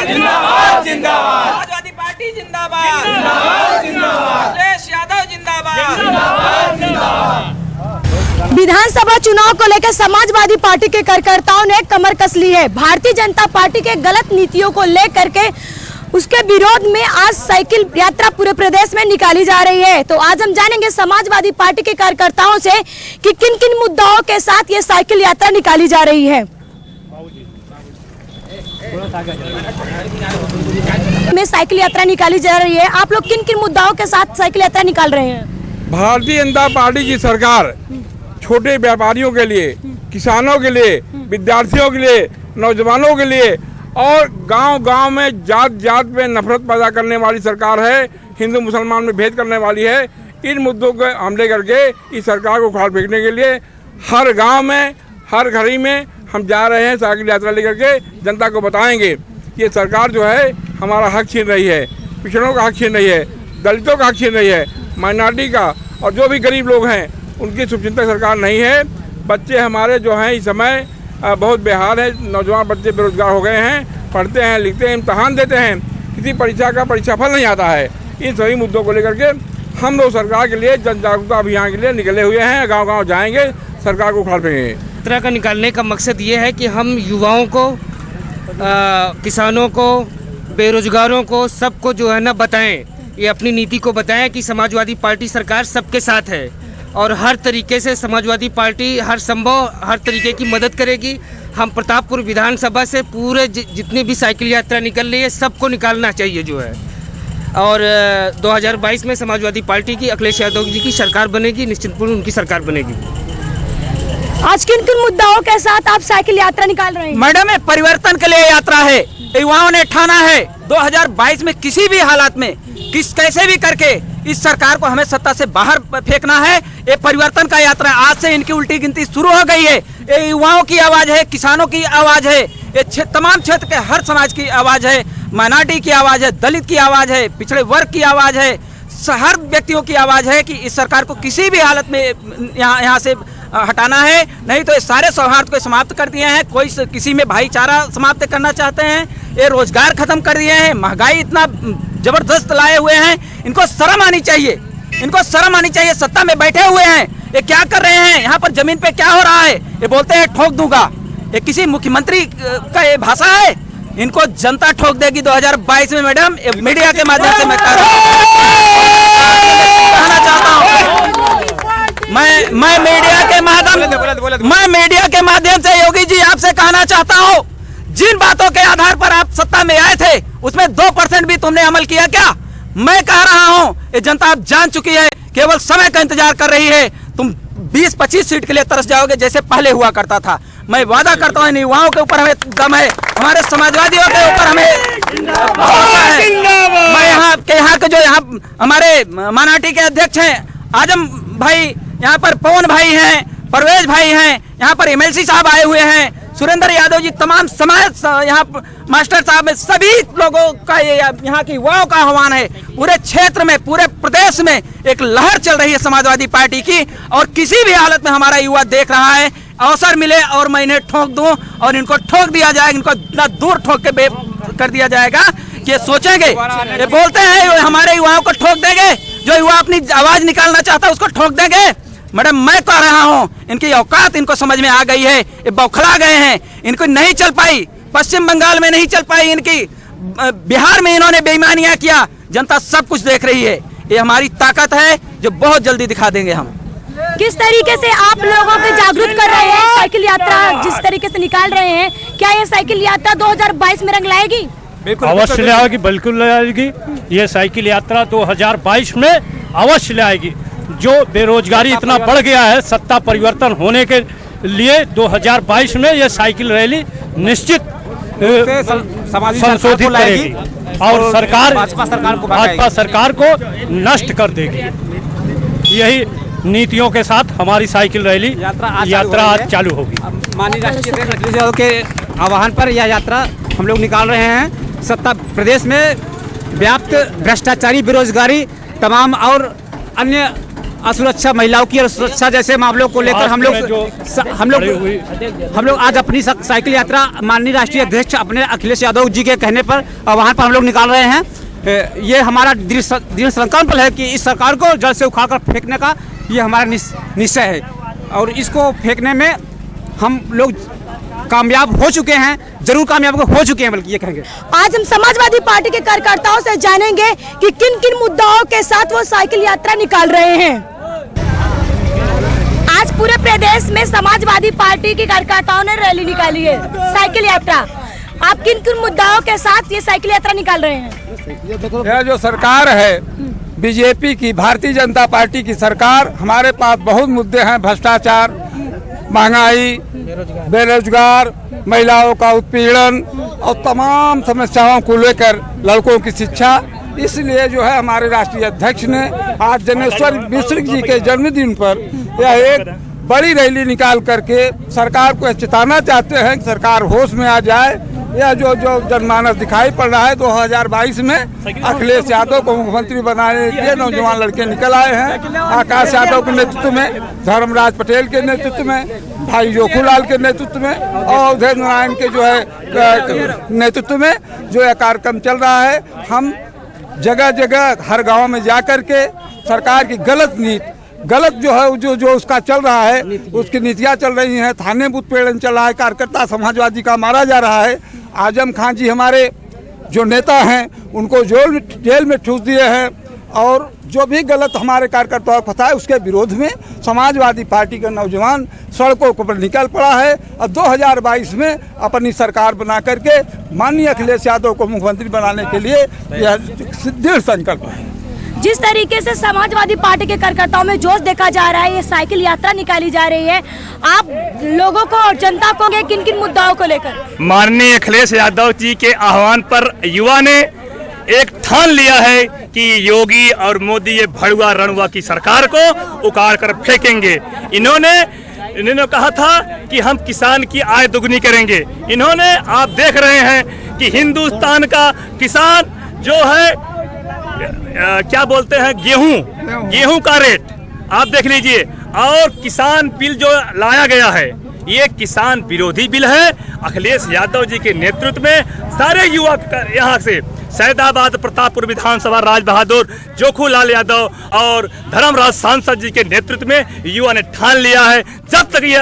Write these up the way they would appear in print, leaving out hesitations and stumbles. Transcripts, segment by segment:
जिंदाबाद जिंदाबाद, समाजवादी पार्टी जिंदाबाद, अखिलेश यादव जिंदाबाद। विधानसभा चुनाव को लेकर समाजवादी पार्टी के कार्यकर्ताओं ने कमर कस ली है। भारतीय जनता पार्टी के गलत नीतियों को लेकर के उसके विरोध में आज साइकिल यात्रा पूरे प्रदेश में निकाली जा रही है। तो आज हम जानेंगे समाजवादी पार्टी के कार्यकर्ताओं से कि किन किन मुद्दाओं के साथ ये साइकिल यात्रा निकाली जा रही है। में साइकिल यात्रा निकाली जा रही है, आप लोग किन किन मुद्दाओं के साथ साइकिल यात्रा निकाल रहे हैं? भारतीय जनता पार्टी की सरकार छोटे व्यापारियों के लिए, किसानों के लिए, विद्यार्थियों के लिए, नौजवानों के लिए और गांव-गांव में जात जात में नफरत पैदा करने वाली सरकार है, हिंदू मुसलमान में भेद करने वाली है। इन मुद्दों को हमले करके इस सरकार को उखाड़ फेंकने के लिए हर गांव में, हर घड़ी में हम जा रहे हैं साइकिल यात्रा लेकर के। जनता को बताएंगे ये सरकार जो है हमारा हक छीन रही है, पिछड़ों का हक छीन रही है, दलितों का हक छीन रही है, माइनॉरिटी का और जो भी गरीब लोग हैं उनकी शुभचिंतक सरकार नहीं है। बच्चे हमारे जो हैं इस समय बहुत बेहाल है, नौजवान बच्चे बेरोजगार हो गए हैं, पढ़ते हैं, लिखते हैं, इम्तहान देते हैं, किसी परीक्षा का परीक्षाफल नहीं आता है। इन सभी मुद्दों को लेकर के हम लोग सरकार के लिए जन जागरूकता अभियान के लिए निकले हुए हैं। गांव-गांव जाएंगे, सरकार को उखाड़ फेंकेंगे। यात्रा का निकालने का मकसद ये है कि हम युवाओं को, किसानों को, बेरोजगारों को, सबको जो है ना बताएं, ये अपनी नीति को बताएं कि समाजवादी पार्टी सरकार सबके साथ है और हर तरीके से समाजवादी पार्टी हर संभव हर तरीके की मदद करेगी। हम प्रतापपुर विधानसभा से पूरे जितनी भी साइकिल यात्रा निकल रही है सबको निकालना चाहिए जो है। और 2022 में समाजवादी पार्टी की अखिलेश यादव जी की सरकार बनेगी, निश्चितपूर्ण उनकी सरकार बनेगी। आज किन किन मुद्दाओं के साथ आप साइकिल यात्रा निकाल रहे हैं? मैडम, परिवर्तन के लिए यात्रा है। युवाओं ने ठाना है 2022 में किसी भी हालात में कैसे भी करके इस सरकार को हमें सत्ता से बाहर फेंकना है। ये परिवर्तन का यात्रा, आज से इनकी उल्टी गिनती शुरू हो गई है। ये युवाओं की आवाज है, किसानों की आवाज है, ये तमाम क्षेत्र के हर समाज की आवाज है, माइनॉरिटी की आवाज है, दलित की आवाज है, पिछड़े वर्ग की आवाज है, हर व्यक्तियों की आवाज है कि इस सरकार को किसी भी हालत में यहाँ से हटाना है। नहीं तो ये सारे सौहार्द को समाप्त कर दिए हैं। कोई किसी में भाईचारा समाप्त करना चाहते हैं, ये रोजगार खत्म कर दिए हैं, महंगाई इतना जबरदस्त लाए हुए हैं। इनको शर्म आनी चाहिए, इनको शर्म आनी चाहिए। सत्ता में बैठे हुए हैं, ये क्या कर रहे हैं? यहाँ पर जमीन पे क्या हो रहा है? ये बोलते हैं ठोक दूंगा। ये किसी मुख्यमंत्री का ये भाषा है? इनको जनता ठोक देगी 2022 में। मैडम, मीडिया के माध्यम से मैं कहना चाहता हूँ, मैं मीडिया के माध्यम से योगी जी आपसे कहना चाहता हूँ, जिन बातों के आधार पर आप सत्ता में आए थे उसमें 2% भी तुमने अमल किया क्या? मैं कह रहा हूँ ये जनता अब जान चुकी है, केवल समय का इंतजार कर रही है। तुम 20-25 सीट के लिए तरस जाओगे जैसे पहले हुआ करता था। मैं वादा करता हूँ इन युवाओं के ऊपर हमें दम है, हमारे समाजवादियों के ऊपर हमें भरोसा है। मैं यहाँ के जो यहाँ हमारे माइनॉरिटी के अध्यक्ष हैं आजम भाई, यहाँ पर पवन भाई हैं, परवेज भाई हैं, यहाँ पर MLC साहब आए हुए हैं, सुरेंद्र यादव जी, तमाम समाज, यहाँ मास्टर साहब में सभी लोगों का यहाँ की युवाओं का आह्वान है। पूरे क्षेत्र में, पूरे प्रदेश में एक लहर चल रही है समाजवादी पार्टी की और किसी भी हालत में हमारा युवा देख रहा है अवसर मिले और मैं इन्हें ठोक दूं और इनको ठोक दिया जाएगा। इनको इतना दूर ठोक के कर दिया जाएगा कि सोचेंगे, ये बोलते हैं हमारे युवाओं को ठोक देंगे, जो युवा अपनी आवाज निकालना चाहता है उसको ठोक देंगे। मैडम, मैं कह रहा हूँ इनकी औकात इनको समझ में आ गई है, ये बौखला गए हैं। इनको नहीं चल पाई, पश्चिम बंगाल में नहीं चल पाई इनकी, बिहार में इन्होंने बेईमानियां किया, जनता सब कुछ देख रही है। ये हमारी ताकत है जो बहुत जल्दी दिखा देंगे हम। किस तरीके से आप लोगों को जागरूक कर रहे हैं? साइकिल यात्रा जिस तरीके से निकाल रहे हैं, क्या ये साइकिल यात्रा 2022 में रंग लाएगी? अवश्य लाएगी, बिल्कुल लाएगी। ये साइकिल यात्रा 2022 में अवश्य लाएगी। जो बेरोजगारी इतना बढ़ गया है, सत्ता परिवर्तन होने के लिए 2022 में ये साइकिल रैली निश्चित संशोधित करेगी और भाजपा सरकार को नष्ट कर देगी। यही नीतियों के साथ हमारी साइकिल रैली यात्रा आज चालू होगी। माननीय राष्ट्रीय अध्यक्ष अखिलेश यादव के आह्वान पर यह यात्रा हम लोग निकाल रहे हैं। सत्ता प्रदेश में व्याप्त भ्रष्टाचारी, बेरोजगारी, तमाम और अन्य असुरक्षा, महिलाओं की सुरक्षा जैसे मामलों को लेकर हम लोग आज अपनी साइकिल यात्रा माननीय राष्ट्रीय अध्यक्ष अपने अखिलेश यादव जी के कहने पर वहाँ पर हम लोग निकाल रहे हैं। ये हमारा दृढ़ संकल्प है कि इस सरकार को जड़ से उखाड़ कर फेंकने का ये हमारा निश्चय है और इसको फेंकने में हम लोग कामयाब हो चुके हैं, जरूर कामयाब हो चुके हैं बल्कि ये कहेंगे। आज हम समाजवादी पार्टी के कार्यकर्ताओं से जानेंगे कि किन किन मुद्दाओं के साथ वो साइकिल यात्रा निकाल रहे हैं। आज पूरे प्रदेश में समाजवादी पार्टी के कार्यकर्ताओं ने रैली निकाली है, साइकिल यात्रा। आप किन किन मुद्दाओं के साथ ये साइकिल यात्रा निकाल रहे हैं? यह जो सरकार है बीजेपी की, भारतीय जनता पार्टी की सरकार, हमारे पास बहुत मुद्दे हैं, भ्रष्टाचार, महंगाई, बेरोजगार, महिलाओं का उत्पीड़न और तमाम समस्याओं को लेकर, लड़कों की शिक्षा। इसलिए जो है हमारे राष्ट्रीय अध्यक्ष ने आज जनेश्वर मिश्र जी के जन्मदिन पर यह एक बड़ी रैली निकाल करके सरकार को चेताना चाहते हैं कि सरकार होश में आ जाए। यह जो जनमानस दिखाई पड़ रहा है 2022 में अखिलेश यादव को मुख्यमंत्री बनाने के लिए नौजवान लड़के निकल आए हैं। आकाश यादव के नेतृत्व में, धर्मराज पटेल के नेतृत्व में, भाई जोखूलाल के नेतृत्व में और उदय नारायण के जो है नेतृत्व में जो यह कार्यक्रम चल रहा है। हम जगह जगह हर गांव में जा कर के सरकार की गलत जो है जो उसका चल रहा है, उसकी नीतियाँ चल रही हैं, थाने उत्पीड़न चल रहा है, कार्यकर्ता समाजवादी का मारा जा रहा है। आजम खान जी हमारे जो नेता हैं उनको जेल में ठूस दिए हैं और जो भी गलत हमारे कार्यकर्ताओं को पता है उसके विरोध में समाजवादी पार्टी का नौजवान सड़कों पर निकल पड़ा है और 2022 में अपनी सरकार बना करके माननीय अखिलेश यादव को मुख्यमंत्री बनाने के लिए यह दृढ़ संकल्प है। जिस तरीके से समाजवादी पार्टी के कार्यकर्ताओं में जोश देखा जा रहा है, ये साइकिल यात्रा निकाली जा रही है, आप लोगों को और जनता को किन किन मुद्दाओं को लेकर? माननीय अखिलेश यादव जी के आह्वान पर युवा ने एक ठान लिया है कि योगी और मोदी ये भड़ुआ रणुआ की सरकार को उखाड़ कर फेंकेंगे। इन्होंने कहा था कि हम किसान की आय दुगनी करेंगे। इन्होंने, आप देख रहे हैं कि हिंदुस्तान का किसान जो है क्या बोलते हैं, गेहूं का रेट आप देख लीजिए। और किसान बिल जो लाया गया है ये किसान विरोधी बिल है। अखिलेश यादव जी के नेतृत्व में सारे युवा यहाँ से सैदाबाद प्रतापपुर विधानसभा राज बहादुर जोखूलाल यादव और धर्मराज सांसद जी के नेतृत्व में युवा ने ठान लिया है, जब तक ये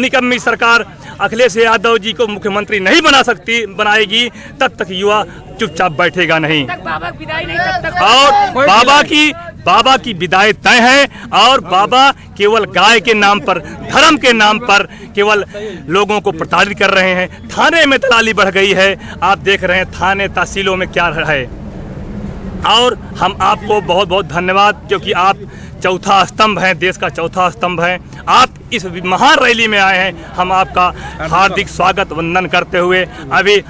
निकम्मी सरकार अखिलेश यादव जी को मुख्यमंत्री नहीं बनाएगी तब तक युवा चुपचाप बैठेगा नहीं। और बाबा की विदाई तय है और बाबा केवल गाय के नाम पर, धर्म के नाम पर केवल लोगों को प्रताड़ित कर रहे हैं। थाने में दलाली बढ़ गई है, आप देख रहे हैं थाने तहसीलों में क्या है। और हम आपको बहुत बहुत धन्यवाद, क्योंकि आप चौथा स्तंभ हैं, देश का चौथा स्तंभ हैं। आप इस महान रैली में आए हैं, हम आपका हार्दिक स्वागत वंदन करते हुए अभी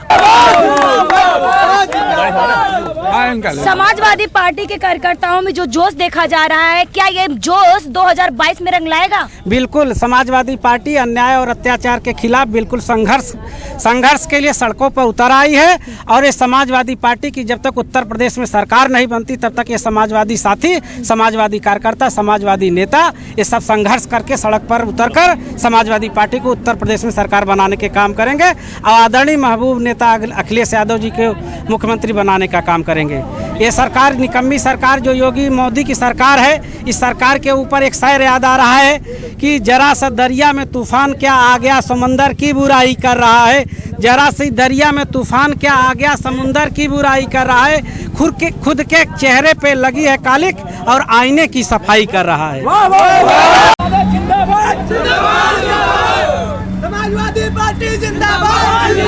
समाजवादी पार्टी के कार्यकर्ताओं में जो जोश देखा जा रहा है, क्या ये जोश 2022 में रंग लाएगा? बिल्कुल, समाजवादी पार्टी अन्याय और अत्याचार के खिलाफ बिल्कुल संघर्ष के लिए सड़कों पर उतर आई है। और ये समाजवादी पार्टी की जब तक उत्तर प्रदेश में सरकार नहीं बनती तब तक ये समाजवादी साथी, समाजवादी कार्यकर्ता, समाजवादी नेता ये सब संघर्ष करके सड़क पर उतरकर समाजवादी पार्टी को उत्तर प्रदेश में सरकार बनाने के काम करेंगे और आदरणीय महबूब नेता अखिलेश यादव जी को मुख्यमंत्री बनाने का काम करेंगे। ये सरकार, निकम्मी सरकार जो योगी मोदी की सरकार है, इस सरकार के ऊपर एक शायर याद आ रहा है कि जरा सा दरिया में तूफान क्या आ गया, समंदर की बुराई कर रहा है। जरा सी दरिया में तूफान क्या आ गया, समुंदर की बुराई कर रहा है। खुद के चेहरे पे लगी है कालिक और आईने की सफाई कर रहा है। समाजवादी पार्टी जिंदाबाद।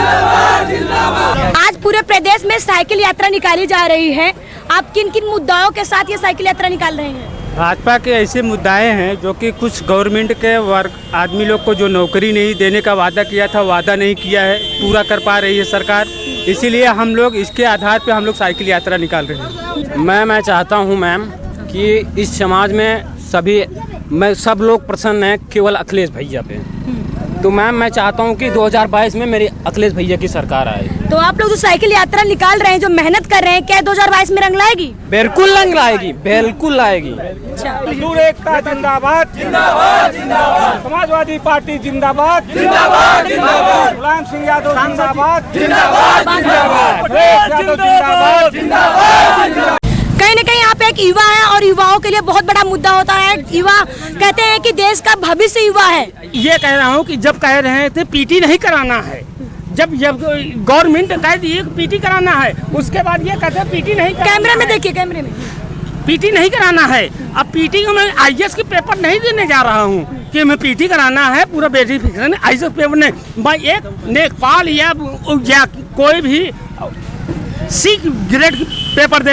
आज पूरे प्रदेश में साइकिल यात्रा निकाली जा रही है, आप किन किन मुद्दाओं के साथ ये साइकिल यात्रा निकाल रहे हैं? भाजपा के ऐसे मुद्दाएं हैं जो कि कुछ गवर्नमेंट के वर्ग आदमी लोग को जो नौकरी नहीं देने का वादा किया था, वादा नहीं किया है, पूरा कर पा रही है सरकार। इसीलिए हम लोग इसके आधार पे हम लोग साइकिल यात्रा निकाल रहे हैं। मैं चाहता हूं मैम कि इस समाज में सब लोग प्रसन्न हैं केवल अखिलेश भैया पे। तो मैम मैं चाहता हूँ कि 2022 में मेरी अखिलेश भैया की सरकार आए। तो आप लोग जो साइकिल यात्रा निकाल रहे हैं, जो मेहनत कर रहे हैं, क्या 2022 में रंग लाएगी? बिल्कुल रंग लाएगी, बिल्कुल लाएगी। मजदूर एकता जिंदाबाद, जिंदाबाद जिंदाबाद, समाजवादी पार्टी जिंदाबाद, जिंदाबाद जिंदाबाद, मुलायम सिंह यादव जिंदाबाद, जिंदाबाद जिंदाबाद, जिंदाबाद जिंदाबाद। कहीं न कहीं आप एक युवा हैं और युवाओं के लिए बहुत बड़ा मुद्दा होता है। युवा कहते हैं कि देश का भविष्य युवा है। ये कह रहा हूँ कि जब कह रहे थे पीटी नहीं कराना है, जब गवर्नमेंट कह दी पीटी कराना है, उसके बाद ये कहते हैं पीटी नहीं कराना। कैमरे में देखिए, कैमरे में पीटी नहीं कराना है। अब पीटी को मैं आईएएस के पेपर नहीं देने जा रहा हूँ कि मैं पीटी कराना है, पूरा वेरिफिकेशन आईएएस पेपर नहीं, मैं एक लेखपाल या कोई भी सी ग्रेड पेपर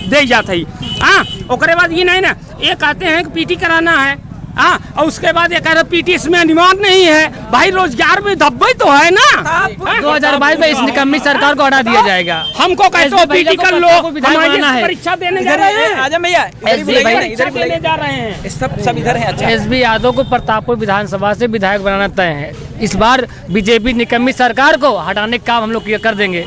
दे जाता ही। हाँ, उसके बाद ये नहीं ना, ये कहते हैं कि पीटी कराना है। हाँ, और उसके बाद ये कह रहे पीटी इसमें अनिवार्य नहीं है। भाई रोजगार में धब्बे तो है ना। 2022 में इस निकम्मी सरकार को हटा दिया जाएगा। हमको कहते हो पीटी कर लो, हमारी परीक्षा देने जा रहे हैं। आजा भैया, परीक्षा देने जा रहे हैं। सब इधर हैं। अच्छा, एसबी यादव को प्रतापपुर विधानसभा से विधायक बनाना तय है। इस बार बीजेपी निकम्मी सरकार को हटाने का काम हम लोग कर देंगे।